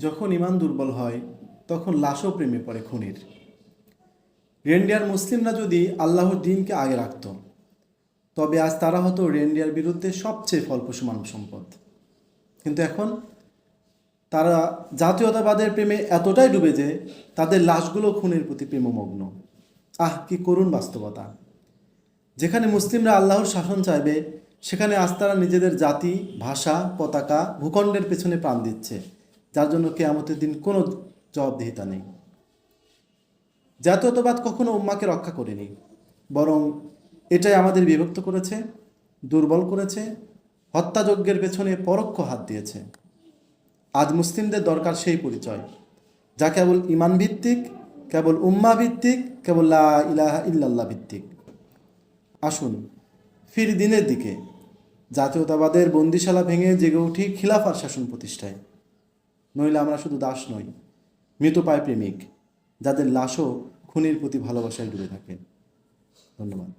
যখন ইমান দুর্বল হয় তখন লাশও প্রেমে পড়ে খুনির। রেন্ডিয়ার মুসলিমরা যদি আল্লাহর দিনকে আগে রাখত, তবে আজ তারা হতো রেন্ডিয়ার বিরুদ্ধে সবচেয়ে ফলপ্রসূ মানব সম্পদ। কিন্তু এখন তারা জাতীয়তাবাদের প্রেমে এতটাই ডুবে যে তাদের লাশগুলো খুনের প্রতি প্রেমমগ্ন। কি করুণ বাস্তবতা! যেখানে মুসলিমরা আল্লাহর শাসন চাইবে, সেখানে আজ তারা নিজেদের জাতি, ভাষা, পতাকা, ভূখণ্ডের পেছনে প্রাণ দিচ্ছে, যার জন্য কিয়ামতের দিন কোনো জবাবদিহিতা নেই। জাতীয়তাবাদ কখনো উম্মাকে রক্ষা করেনি, বরং এটাই আমাদের বিভক্ত করেছে, দুর্বল করেছে, হত্যাযজ্ঞের পেছনে পরোক্ষ হাত দিয়েছে। আজ মুসলিমদের দরকার সেই পরিচয়, যা কেবল ইমান ভিত্তিক, কেবল উম্মা ভিত্তিক, কেবল লা ইলাহা ইল্লাল্লাহ ভিত্তিক। আসুন ফিরি দিনের দিকে, জাতীয়তাবাদের বন্দিশালা ভেঙে জেগে উঠি খিলাফার শাসন প্রতিষ্ঠায়। নইলে আমরা শুধু দাস নই, মৃতপ্রায় প্রেমিক, যাদের লাশও খুনির প্রতি ভালোবাসায় ডুবে থাকে। ধন্যবাদ।